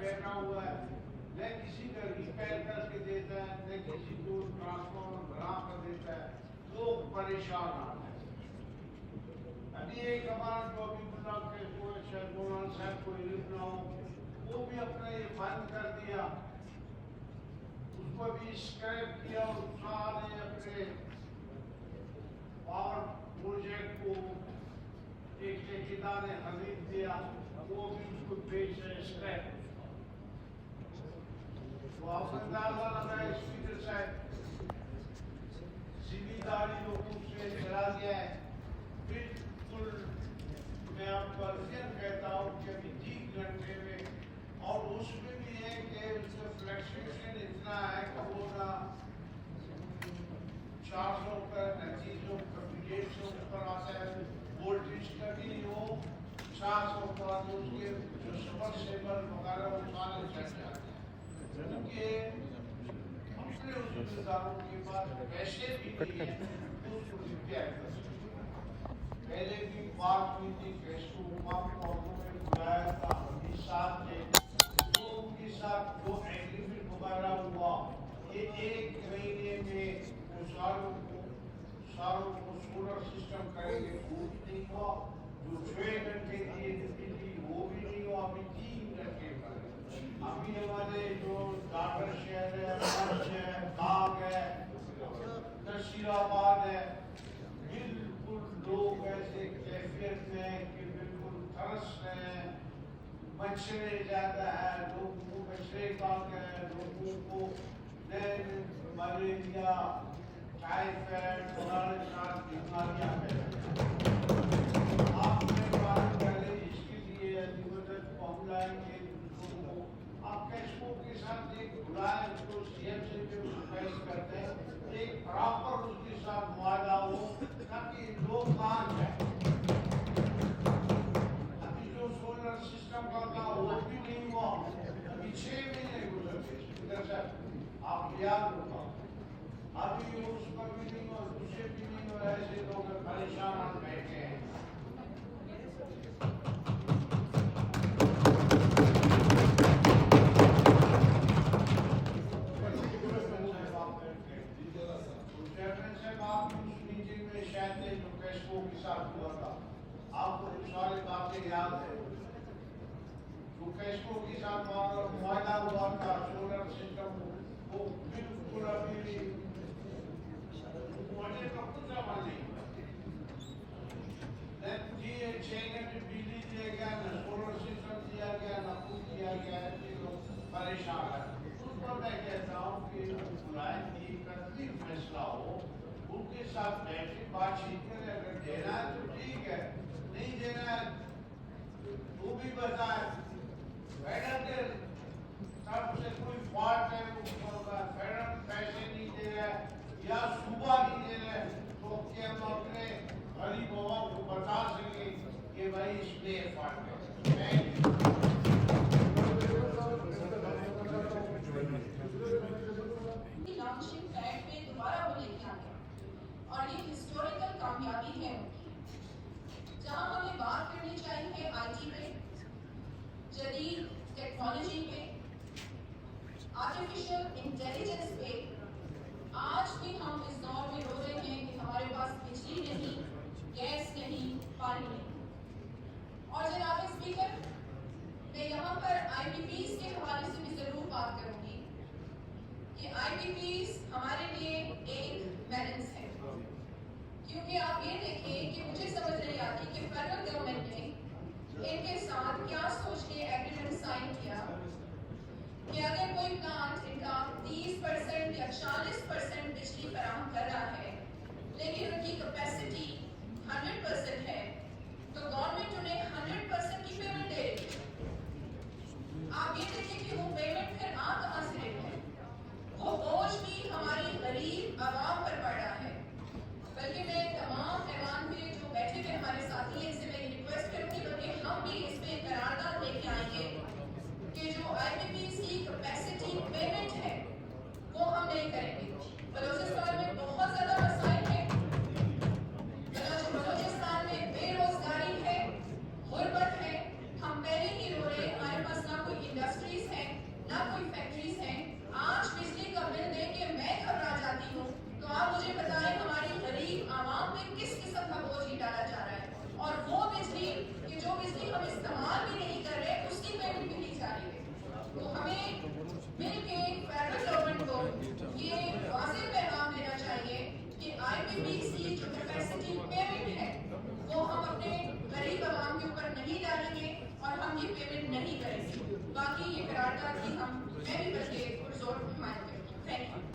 बैठा हुआ है, न किसी का रिपेयर करके देता है, न किसी को ट्रांसफॉर्मर बना कर देता है, लोग परेशान आ रहे हैं। अभी एक हमारा जो अभी मौलाना साहब को इल्म ना हो, वो भी अपना ये बंद कर दिया, उसको भी स्क्रैप किया और सारे अपने पावर प्रोजेक्ट को एक ठेकेदार ने खरीद दिया, वो भी उसको बेच रहे स्क्रैप। तो आपको अंदाजा लगाए स्पीकर साहब जिम्मेदारी लोगों से चला गया है। बिल्कुल मैं आपको अर्जियन कहता हूँ कि अभी 3 घंटे में, और उसमें भी है कि उसका फ्लक्चुएशन इतना है कि वो ना 400 पर न 300 पर 150 पर आता है, वोल्टेज कभी नहीं हो 400 पर, तो उसके जो सबमर्सिबल वगैरह वो सारे चल जाते हैं, क्योंकि अपने उस जिम्मेदारों के पास पैसे भी नहीं है तो उसको रिपेयर कर सकते। पहले भी बात हुई थी कि इसको उन्होंने बुलाया था, अपने साथ थे, तो उनके साथ जो एग्रीमेंट वगैरह हुआ, ये 1 महीने में वो सारों को सोलर सिस्टम करेंगे, वो भी नहीं हुआ। जो 6 घंटे दिए बिजली वो भी नहीं हुआ, अभी 3 घंटे पर। अभी हमारे जो दादर शहर है, मंच है, बाग है, नसीराबाद है, बिल्कुल लोग ऐसे कैफियत में हैं कि बिल्कुल तरस रहे हैं, मच्छरे ज्यादा है, लोगों को मच्छरे काट रहे हैं, लोगों को मलेरिया, टाइफाइड वगैरह बीमारियां हैं। आपने बात पहले इसके लिए मदद पहुंचाएंगे लोगों को, आप कैसको के साथ एक बुलाए, उसको सीएम से भी पेश करते हैं, एक प्रॉपर उसके साथ मुआवजा हो ताकि लोग मान जाए। अभी जो सोलर सिस्टम का वो भी नहीं हुआ, अभी 6 महीने गुजर गए, आप याद रखो, अभी उसका भी नहीं हुआ, दूसरे भी नहीं हुआ, ऐसे लोग परेशान बैठे हैं। आपको सारी बातें याद है, जो कैसको के साथ मुआयदा हुआ था सोलर सिस्टम, वो बिल्कुल अभी मुझे का कुछ अमल नहीं हुआ। 6 घंटे बिजली दिया गया, न सोलर सिस्टम दिया गया, न कुछ दिया गया, लोग परेशान है। उस पर मैं कहता हूँ कि बुलाए की फैसला हो, उनके साथ बैठे बातचीत करें, अगर देना है तो ठीक है, नहीं देना है तो भी बताए। फेडरल तरफ से कोई फॉल्ट है, फेडरल पैसे नहीं दे रहा है या सूबा नहीं दे रहा है, तो कि हम अपने गरीब लोगों को बता सके कि भाई इसमें फॉल्ट है। और ये हिस्टोरिकल कामयाबी है जहां हमें बात करनी चाहिए आईटी पे, जदीद टेक्नोलॉजी पे, आर्टिफिशियल इंटेलिजेंस पे। आज भी हम इस दौर में रो रहे हैं कि हमारे पास बिजली नहीं, गैस नहीं, पानी नहीं। और जनाब स्पीकर, मैं यहाँ पर IPPs के हवाले से भी जरूर बात करूंगी कि IPPs हमारे लिए एक बैलेंस है, क्योंकि आप ये देखिए कि मुझे समझ नहीं आती कि फेडरल गवर्नमेंट ने इनके साथ क्या सोच के एग्रीमेंट साइन किया कि अगर कोई प्लांट इनका 30% या 40% बिजली फराहम कर रहा है, लेकिन उनकी कैपेसिटी 100% है, तो गवर्नमेंट उन्हें 100% की पेमेंट दे रही है। आप ये देखिए कि वो पेमेंट फिर आ कहां से रही है, वो बोझ भी हमारी गरीब आवाम पर पड़ रहा है। बल्कि मैं तमाम ऐवान में जो बैठे हुए हमारे साथी हैं, इनसे मैं रिक्वेस्ट करूंगी बल्कि हम भी इसमें करारदाद लेके आएंगे कि जो IPPs की कैपेसिटी पेमेंट है वो हम नहीं करेंगे। बलूचिस्तान में बहुत ज्यादा मसाइल है, बलूचिस्तान में बेरोजगारी है, गुर्बत है, हम पहले ही रो रहे, हमारे पास ना कोई इंडस्ट्रीज हम ये पेमेंट नहीं करेंगे। बाकी ये करारदाद की हम मैं भी बल्कि पुरजोर हिमायत करूंगी। Thank you.